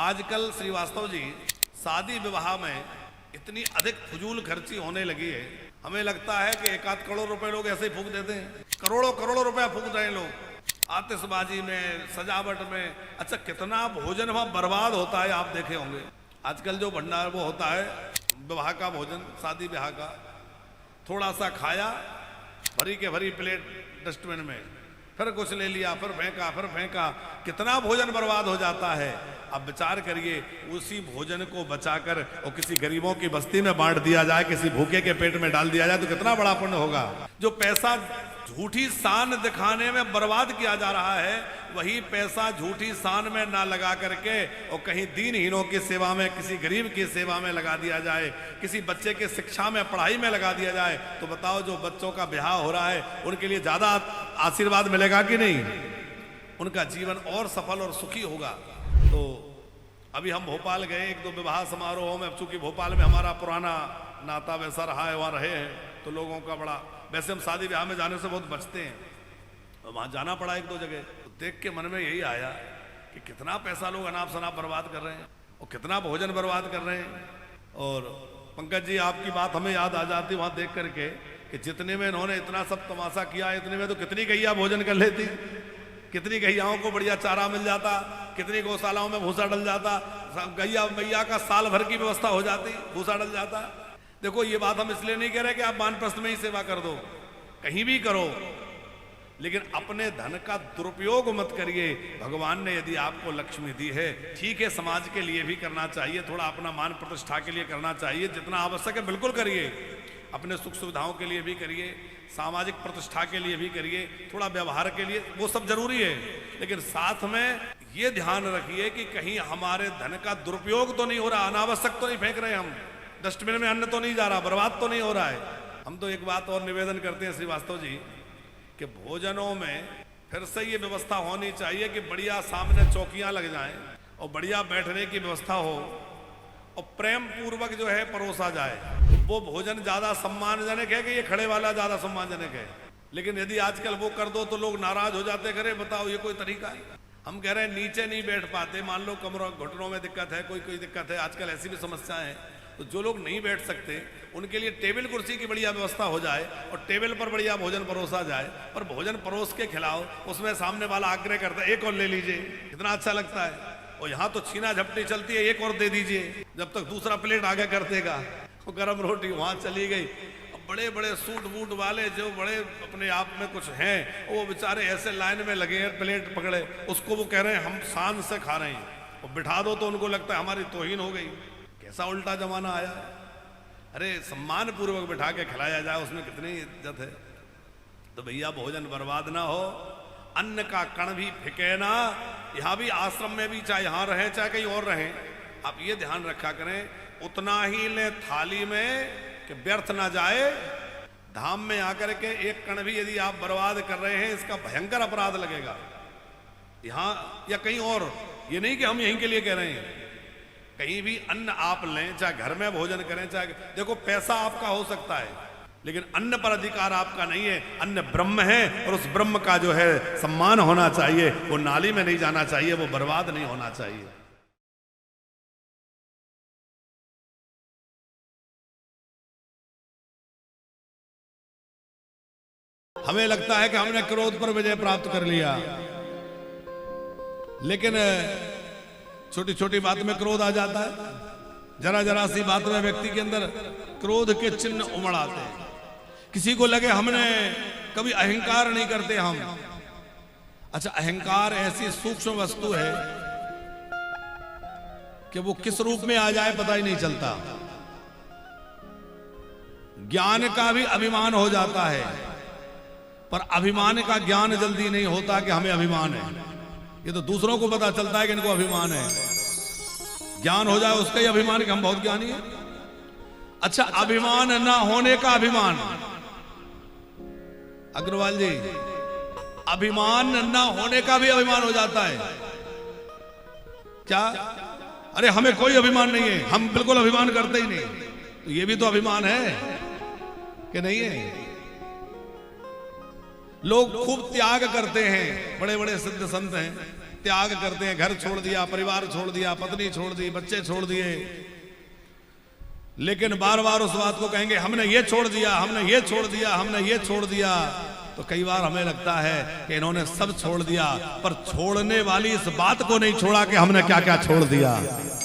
आजकल श्रीवास्तव जी शादी विवाह में इतनी अधिक फजूल खर्ची होने लगी है, हमें लगता है कि 1-8 करोड़ रुपए लोग ऐसे ही फूंक देते हैं। करोड़ों करोड़ों रुपया फूंक रहे हैं लोग आतिशबाजी में, सजावट में। अच्छा, कितना भोजन वहां बर्बाद होता है आप देखे होंगे। आजकल जो भंडार वो होता है विवाह का भोजन, शादी ब्याह का, थोड़ा सा खाया, भरी के भरी प्लेट डस्टबिन में, फिर कुछ ले लिया, फिर फेंका, कितना भोजन बर्बाद हो जाता है। अब विचार करिए, उसी भोजन को बचाकर और किसी गरीबों की बस्ती में बांट दिया जाए, किसी भूखे के पेट में डाल दिया जाए तो कितना बड़ा पुण्य होगा। जो पैसा झूठी शान दिखाने में बर्बाद किया जा रहा है, वही पैसा झूठी शान में ना लगा करके और कहीं दीनहीनों की सेवा में, किसी गरीब की सेवा में लगा दिया जाए, किसी बच्चे के शिक्षा में, पढ़ाई में लगा दिया जाए, तो बताओ जो बच्चों का ब्याह हो रहा है उनके लिए ज्यादा आशीर्वाद मिलेगा कि नहीं? उनका जीवन और सफल और सुखी होगा। तो अभी हम भोपाल गए 1-2 विवाह समारोह में। चूंकि भोपाल में हमारा पुराना नाता वैसा रहा है, वहाँ रहे हैं, तो लोगों का बड़ा, वैसे हम शादी ब्याह में जाने से बहुत बचते हैं, और वहाँ जाना पड़ा 1-2 जगह। तो देख के मन में यही आया कि कितना पैसा लोग अनाप शनाप बर्बाद कर रहे हैं और कितना भोजन बर्बाद कर रहे हैं। और पंकज जी, आपकी बात हमें याद आ जाती वहाँ देख करके कि जितने में इन्होंने इतना सब तमाशा किया, इतने में तो कितनी गैया भोजन कर लेती, कितनी गैयाओं को बढ़िया चारा मिल जाता, कितनी गौशालाओं में भूसा डल जाता, गैया मैया का साल भर की व्यवस्था हो जाती, भूसा डल जाता। देखो, ये बात हम इसलिए नहीं कह रहे कि आप वानप्रस्थ में ही सेवा कर दो, कहीं भी करो, लेकिन अपने धन का दुरुपयोग मत करिए। भगवान ने यदि आपको लक्ष्मी दी है, ठीक है, समाज के लिए भी करना चाहिए, थोड़ा अपना मान प्रतिष्ठा के लिए करना चाहिए, जितना आवश्यक है बिल्कुल करिए, अपने सुख सुविधाओं के लिए भी करिए, सामाजिक प्रतिष्ठा के लिए भी करिए, थोड़ा व्यवहार के लिए, वो सब जरूरी है। लेकिन साथ में ये ध्यान रखिए कि कहीं हमारे धन का दुरुपयोग तो नहीं हो रहा, अनावश्यक तो नहीं फेंक रहे हम, डस्टबिन में अन्न तो नहीं जा रहा, बर्बाद तो नहीं हो रहा है। हम तो एक बात और निवेदन करते हैं श्रीवास्तव जी कि भोजनों में फिर से ये व्यवस्था होनी चाहिए कि बढ़िया सामने चौकियां लग जाएं और बढ़िया बैठने की व्यवस्था हो और प्रेम पूर्वक जो है परोसा जाए। वो भोजन ज्यादा सम्मानजनक है कि ये खड़े वाला ज्यादा सम्मानजनक है? लेकिन यदि आजकल वो कर दो तो लोग नाराज हो जाते, करे बताओ ये कोई तरीका है? हम कह रहे हैं नीचे नहीं बैठ पाते, मान लो कमरों घुटनों में दिक्कत है, कोई दिक्कत है, आजकल ऐसी भी समस्याएं हैं, तो जो लोग नहीं बैठ सकते उनके लिए टेबल कुर्सी की बढ़िया व्यवस्था हो जाए और टेबल पर बढ़िया भोजन परोसा जाए, और भोजन परोस के खिलाओ, उसमें सामने वाला आग्रह करता है एक और ले लीजिए, कितना अच्छा लगता है। और यहाँ तो छीना झपटी चलती है, एक और दे दीजिए, जब तक दूसरा प्लेट आगे कर देगा। गरम रोटी वहाँ चली गई। बड़े बड़े सूट बूट वाले जो बड़े अपने आप में कुछ हैं, वो बेचारे ऐसे लाइन में लगे हैं, प्लेट पकड़े, उसको वो कह रहे हैं हम शान से खा रहे हैं, और बिठा दो तो उनको लगता है हमारी तौहीन हो गई। कैसा उल्टा जमाना आया है। अरे सम्मान पूर्वक बिठा के खिलाया जाए, उसमें कितनी इज्जत है। तो भैया भोजन बर्बाद ना हो, अन्न का कण भी फिके ना। यहाँ भी आश्रम में भी, चाहे यहाँ रहें चाहे कहीं और रहें, आप ये ध्यान रखा करें, उतना ही ले थाली में कि व्यर्थ ना जाए। धाम में आकर के एक कण भी यदि आप बर्बाद कर रहे हैं, इसका भयंकर अपराध लगेगा, यहाँ या कहीं और। ये नहीं कि हम यहीं के लिए कह रहे हैं, कहीं भी अन्न आप लें, चाहे घर में भोजन करें, चाहे, देखो पैसा आपका हो सकता है लेकिन अन्न पर अधिकार आपका नहीं है। अन्न ब्रह्म है और उस ब्रह्म का जो है सम्मान होना चाहिए, वो नाली में नहीं जाना चाहिए, वो बर्बाद नहीं होना चाहिए। हमें लगता है कि हमने क्रोध पर विजय प्राप्त कर लिया, लेकिन छोटी छोटी बात में क्रोध आ जाता है, जरा जरा सी बात में व्यक्ति के अंदर क्रोध के चिन्ह उमड़ आते हैं। किसी को लगे हमने कभी अहंकार नहीं करते हम। अच्छा, अहंकार ऐसी सूक्ष्म वस्तु है कि वो किस रूप में आ जाए पता ही नहीं चलता। ज्ञान का भी अभिमान हो जाता है, पर अभिमान का ज्ञान जल्दी नहीं होता कि हमें अभिमान है। ये तो दूसरों को पता चलता है कि इनको अभिमान है। ज्ञान हो जाए उसका ही अभिमान कि हम बहुत ज्ञानी हैं। अच्छा, अभिमान ना होने का अभिमान, अग्रवाल जी, अभिमान ना होने का भी अभिमान हो जाता है क्या? अरे हमें कोई अभिमान नहीं है, हम बिल्कुल अभिमान करते ही नहीं, तो ये भी तो अभिमान है कि नहीं है? लोग खूब त्याग करते हैं, बड़े बड़े सिद्ध संत हैं, त्याग करते हैं, घर छोड़ दिया, परिवार छोड़ दिया, पत्नी छोड़ दी, बच्चे छोड़ दिए, लेकिन बार बार उस बात को कहेंगे हमने ये छोड़ दिया, हमने ये छोड़ दिया, हमने ये छोड़ दिया। तो कई बार हमें लगता है कि इन्होंने सब छोड़ दिया, पर छोड़ने वाली इस बात को नहीं छोड़ा कि हमने क्या क्या छोड़ दिया।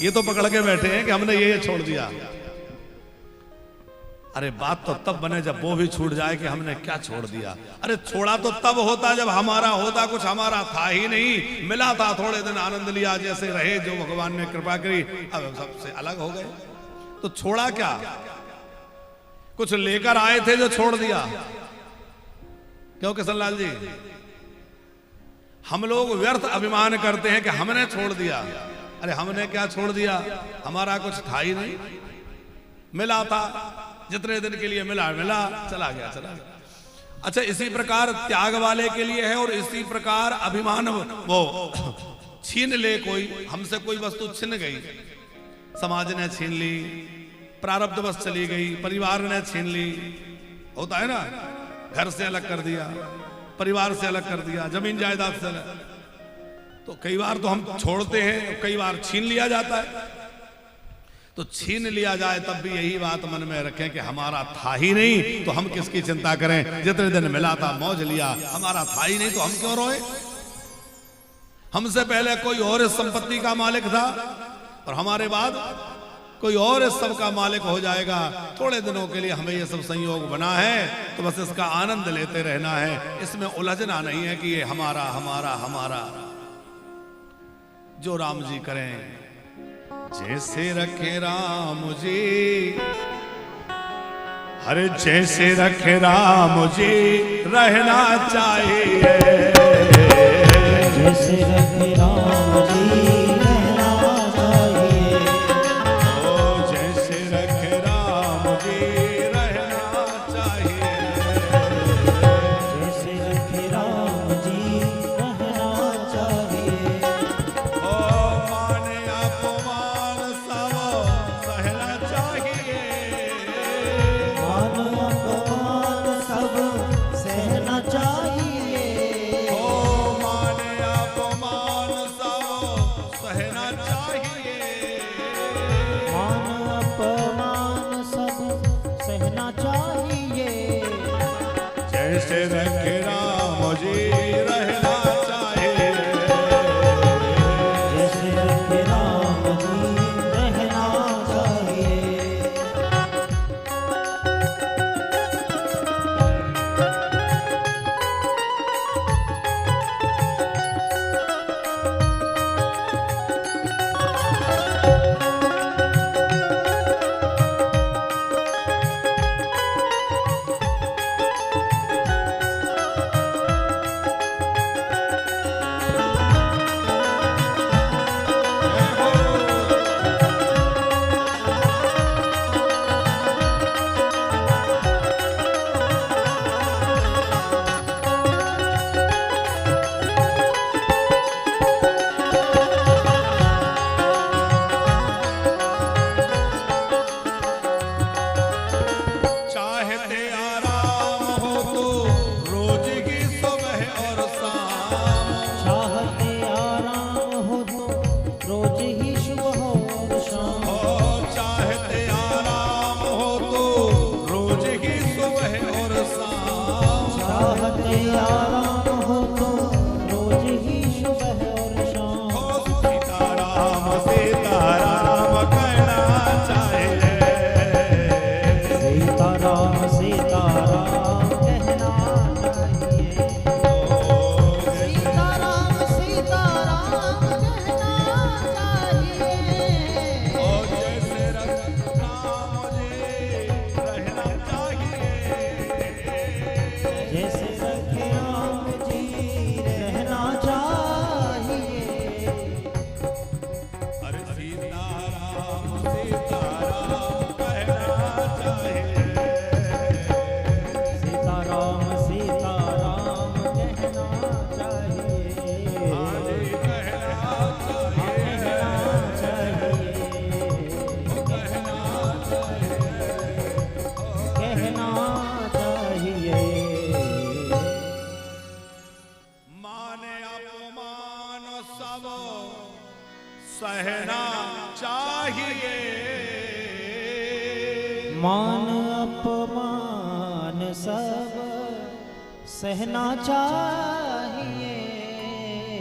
ये तो पकड़ के बैठे हैं कि हमने ये छोड़ दिया। अरे बात तो तब बने जब वो भी छूट जाए कि हमने क्या छोड़ दिया। अरे छोड़ा तो तब होता जब हमारा होता, कुछ हमारा था ही नहीं, मिला था, थोड़े दिन आनंद लिया, जैसे रहे, जो भगवान ने कृपा करी, अब सबसे अलग हो गए। तो छोड़ा क्या? कुछ लेकर आए थे जो छोड़ दिया। क्यों किशनलाल जी? हम लोग व्यर्थ अभिमान करते हैं कि हमने छोड़ दिया। अरे हमने क्या छोड़ दिया? हमारा कुछ था ही नहीं, मिला था, जितने दिन के लिए मिला मिला, चला गया चला गया। अच्छा, इसी प्रकार त्याग वाले के लिए है, और इसी प्रकार अभिमान वो छीन ले, कोई हमसे कोई वस्तु छिन गई, समाज ने छीन ली, प्रारब्धवश चली गई, परिवार ने छीन ली, होता है ना, घर से अलग कर दिया, परिवार से अलग कर दिया, जमीन जायदाद से अलग। तो कई बार तो हम छोड़ते हैं, कई बार छीन लिया जाता है। तो छीन लिया जाए तब भी यही बात मन में रखें कि हमारा था ही नहीं, तो हम किसकी चिंता करें? जितने दिन मिला था मौज लिया, हमारा था ही नहीं तो हम क्यों रोए? हमसे पहले कोई और इस संपत्ति का मालिक था, और हमारे बाद कोई और इस सब का मालिक हो जाएगा। थोड़े दिनों के लिए हमें ये सब संयोग बना है, तो बस इसका आनंद लेते रहना है, इसमें उलझना नहीं है कि ये हमारा हमारा हमारा। जो राम जी करें, जैसे रखे राम जी, हरे जैसे रखे राम जी रहना चाहिए, जैसे रखे राम जी रहना चाहिए, ओ जैसे रखे राम जी रहना चाहिए, जैसे रखे राम जी रहना चाहिए, ओ माने अपमान सब सहना चाहिए, मान अपमान सब सहना चाहिए, ओ माने अपमान सब सहना चाहिए, मान अपमान सब सहना चाहिए, जैसे रखे राम जी रहना चाहिए, जैसे रखे राम जी रहना चाहिए। चाहिए। मान अपमान सब सहना चाहिए।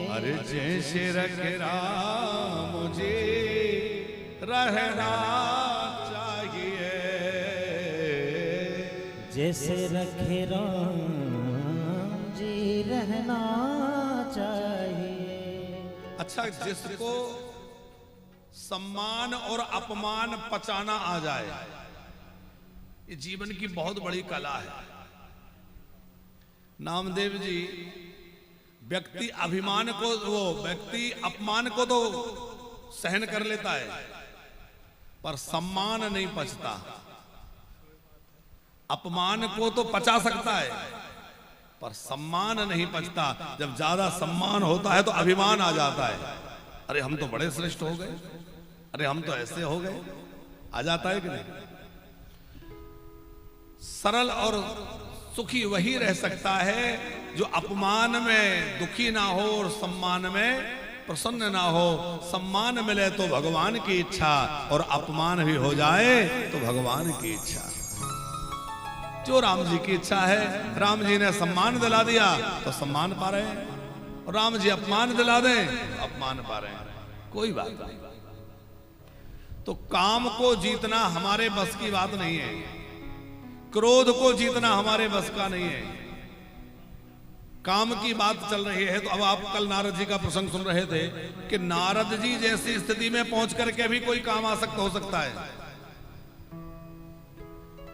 अरे जैसे रख मुझे रहना चाहिए। जैसे रखे राम जी रहना चाहिए। अच्छा, जिसको सम्मान और अपमान पचाना आ जाए, ये जीवन की बहुत बड़ी कला है। नामदेव जी, व्यक्ति अभिमान को, वो व्यक्ति अपमान को तो सहन कर लेता है, पर सम्मान नहीं पचता। अपमान को तो पचा सकता है, पर सम्मान नहीं पचता। जब ज्यादा सम्मान होता है तो अभिमान आ जाता है। अरे हम तो बड़े श्रेष्ठ हो गए, अरे हम तो ऐसे हो गए, आ जाता है कि नहीं? सरल और सुखी वही रह सकता है जो अपमान में दुखी ना हो और सम्मान में प्रसन्न ना हो। सम्मान मिले तो भगवान की इच्छा, और अपमान भी हो जाए तो भगवान की इच्छा। जो राम जी की इच्छा है, राम जी ने सम्मान दिला दिया तो सम्मान पा रहे हैं, और राम जी अपमान दिला दें तो अपमान पा रहे हैं। कोई बात नहीं। तो काम को जीतना हमारे बस की बात नहीं है, क्रोध को जीतना हमारे बस का नहीं है। काम की बात चल रही है तो अब आप कल नारद जी का प्रसंग सुन रहे थे कि नारद जी जैसी स्थिति में पहुंच करके भी कोई काम आसक्त हो सकता है।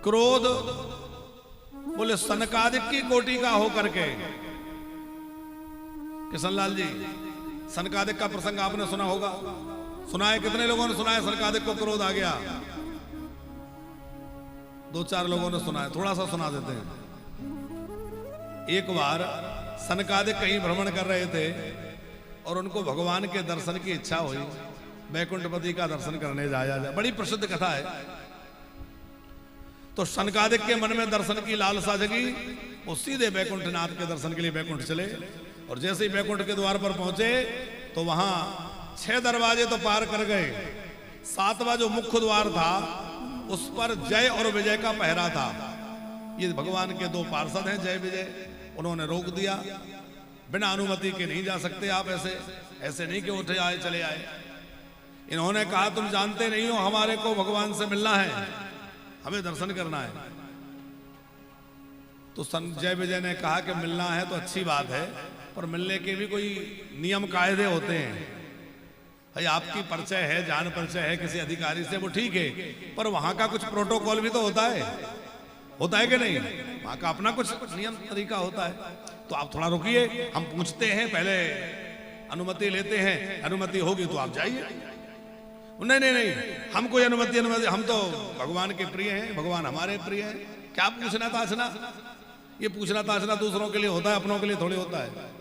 क्रोध बोले सनकादिक की कोटि का हो करके। किशनलाल जी, सनकादिक का प्रसंग आपने सुना होगा, सुना है? कितने लोगों ने सुना है सनकादिक को क्रोध आ गया? 2-4 लोगों ने सुना है। थोड़ा सा सुना देते हैं। एक बार सनकादिक कहीं भ्रमण कर रहे थे और उनको भगवान के दर्शन की इच्छा हुई, वैकुंठपति का दर्शन करने जाया जाए। बड़ी प्रसिद्ध कथा है। तो सनकादिक के मन में दर्शन की लालसा जगी, वो सीधे वैकुंठनाथ के दर्शन के लिए वैकुंठ चले। और जैसे ही वैकुंठ के द्वार पर पहुंचे तो वहां 6 दरवाजे तो पार कर गए, 7वां जो मुख्य द्वार था उस पर जय और विजय का पहरा था। ये भगवान के 2 पार्षद हैं, जय विजय। उन्होंने रोक दिया, बिना अनुमति के नहीं जा सकते आप, ऐसे नहीं कि उठे आए चले आए। इन्होंने कहा तुम जानते नहीं हो, हमारे को भगवान से मिलना है, हमें दर्शन करना है। तो जय विजय ने कहा कि मिलना है तो अच्छी बात है, पर मिलने के भी कोई नियम कायदे होते हैं। भाई आपकी परिचय है, जान परिचय है किसी अधिकारी से, वो ठीक है, पर वहां का कुछ प्रोटोकॉल भी तो होता है कि नहीं? वहां का अपना कुछ नियम तरीका होता है। तो आप थोड़ा रुकिए, हम पूछते हैं, पहले अनुमति लेते हैं, अनुमति होगी तो आप जाइए। नहीं, हम कोई अनुमति, हम तो भगवान के प्रिय हैं, भगवान हमारे प्रिय हैं, क्या पूछना ताछना? ये पूछना ताछना दूसरों के लिए होता है, अपनों के लिए थोड़ी होता है।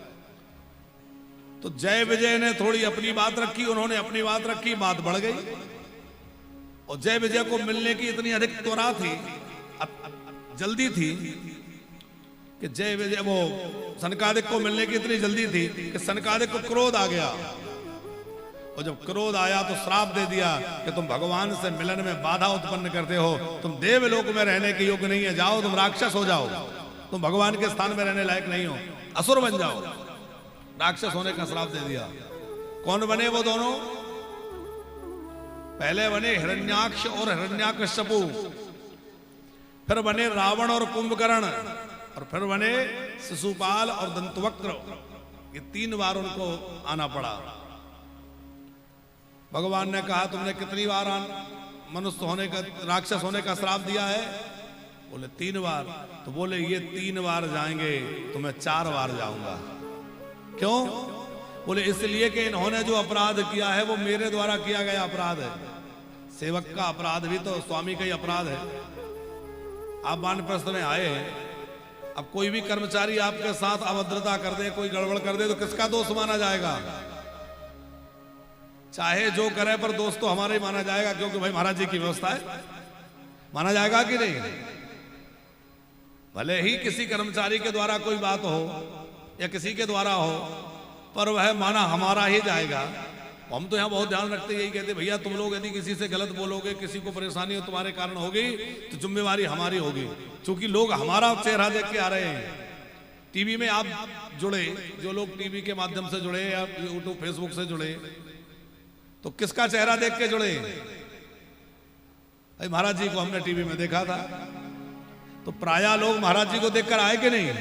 तो जय विजय ने थोड़ी अपनी बात रखी, उन्होंने अपनी बात रखी, बात बढ़ गई। और जय विजय को मिलने की इतनी अधिक त्वरा थी, जल्दी थी कि जय विजय, वो सनकादिक को मिलने की इतनी जल्दी थी कि सनकादिक को क्रोध आ गया। और जब क्रोध आया तो श्राप दे दिया कि तुम भगवान से मिलन में बाधा उत्पन्न करते हो, तुम देवलोक में रहने के योग्य नहीं है, जाओ तुम राक्षस हो जाओ, तुम भगवान के स्थान में रहने लायक नहीं हो, असुर बन जाओ। राक्षस होने का श्राप दे दिया। कौन बने वो दोनों? पहले बने हिरण्याक्ष और हिरण्याकश्यपु, फिर बने रावण और कुंभकर्ण, और फिर बने शिशुपाल और दंतवक्र। ये 3 बार उनको आना पड़ा। भगवान ने कहा तुमने कितनी बार मनुष्य होने का, राक्षस होने का श्राप दिया है? बोले 3 बार। तो बोले ये 3 बार जाएंगे तो मैं 4 बार जाऊंगा। क्यों? बोले इसलिए कि इन्होंने जो अपराध किया है वो मेरे द्वारा किया गया अपराध है। सेवक का अपराध भी तो स्वामी का ही अपराध है। आप वानप्रस्थ में आए हैं, अब कोई भी कर्मचारी आपके साथ अभद्रता कर दे, कोई गड़बड़ कर दे, तो किसका दोष माना जाएगा? चाहे जो करे, पर दोष तो हमारा ही माना जाएगा, क्योंकि भाई महाराज जी की व्यवस्था है। माना जाएगा कि नहीं? भले ही किसी कर्मचारी के द्वारा कोई बात हो या किसी के द्वारा हो, पर वह माना हमारा ही जाएगा। हम तो यहाँ बहुत ध्यान रखते, यही कहते भैया तुम लोग यदि किसी से गलत बोलोगे, किसी को परेशानी हो तुम्हारे कारण होगी, तो जिम्मेवारी हमारी होगी। क्योंकि लोग हमारा चेहरा देख के आ रहे हैं। टीवी में आप जुड़े, जो लोग टीवी के माध्यम से जुड़े या यूट्यूब फेसबुक से जुड़े, तो किसका चेहरा देख के जुड़े? महाराज जी को हमने टीवी में देखा था, तो प्रायः लोग महाराज जी को देखकर आए कि नहीं?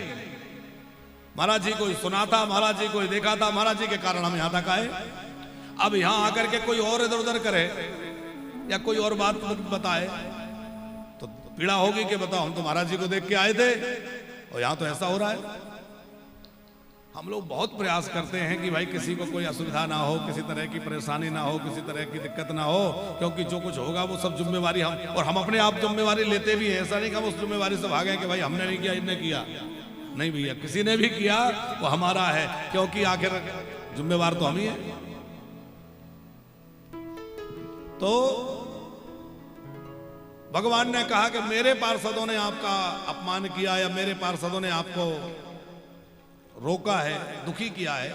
महाराज जी को ही सुना था, महाराज जी को ही देखा था, महाराज जी के कारण हम यहां तक आए। अब यहां आकर के कोई और इधर उधर करे या कोई और बात बताए तो पीड़ा होगी कि बताओ हम तो महाराज जी को देख के आए थे और यहां तो ऐसा हो रहा है। हम लोग बहुत प्रयास करते हैं कि भाई किसी को कोई असुविधा ना हो, किसी तरह की परेशानी ना हो, किसी तरह की दिक्कत ना हो, क्योंकि जो कुछ होगा वो सब जिम्मेवारी हम, और हम अपने आप जिम्मेवारी लेते भी है। ऐसा नहीं कि हम उस जिम्मेवारी से भागे कि भाई हमने नहीं किया, इनने किया। नहीं भैया, किसी ने भी किया वो हमारा है, क्योंकि आखिर जिम्मेवार तो हम ही है। तो भगवान ने कहा कि मेरे पार्षदों ने आपका अपमान किया या मेरे पार्षदों ने आपको रोका है, दुखी किया है,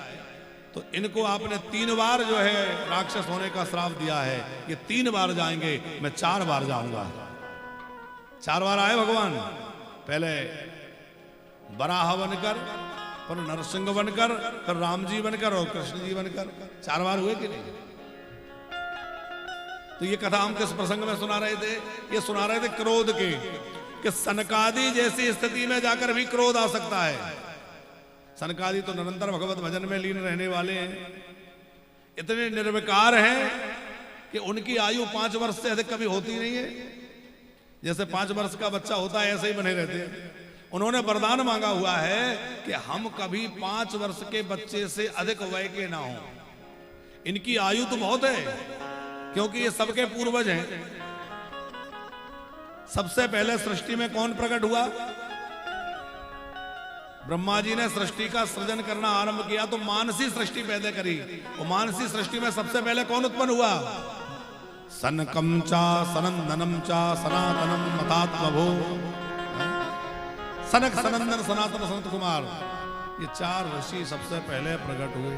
तो इनको आपने 3 बार जो है राक्षस होने का श्राप दिया है। ये 3 बार जाएंगे, मैं 4 बार जाऊंगा। 4 बार आए भगवान, पहले बराह बनकर, फिर नरसिंह बनकर, फिर राम जी बनकर और कृष्ण जी बनकर। 4 बार हुए कि नहीं? तो ये कथा हम किस प्रसंग में सुना रहे थे? ये सुना रहे थे क्रोध के, कि सनकादि जैसी स्थिति में जाकर भी क्रोध आ सकता है। सनकादि तो निरंतर भगवत भजन में लीन रहने वाले हैं, इतने निर्विकार हैं कि उनकी आयु 5 वर्ष से अधिक कभी होती नहीं है। जैसे 5 वर्ष का बच्चा होता है ऐसे ही बने रहते हैं। उन्होंने वरदान मांगा हुआ है कि हम कभी 5 वर्ष के बच्चे से अधिक वय के ना हो। इनकी आयु तो बहुत है, क्योंकि ये सबके पूर्वज हैं। सबसे पहले सृष्टि में कौन प्रकट हुआ? ब्रह्मा जी ने सृष्टि का सृजन करना आरंभ किया तो मानसी सृष्टि पैदा करी। और मानसी सृष्टि में सबसे पहले कौन उत्पन्न हुआ? सनकम चा सनंदनम चा सनातनम मतात्मभो। सनक, सनंदन, सनातन, संत कुमार, ये 4 ऋषि सबसे पहले प्रकट हुए।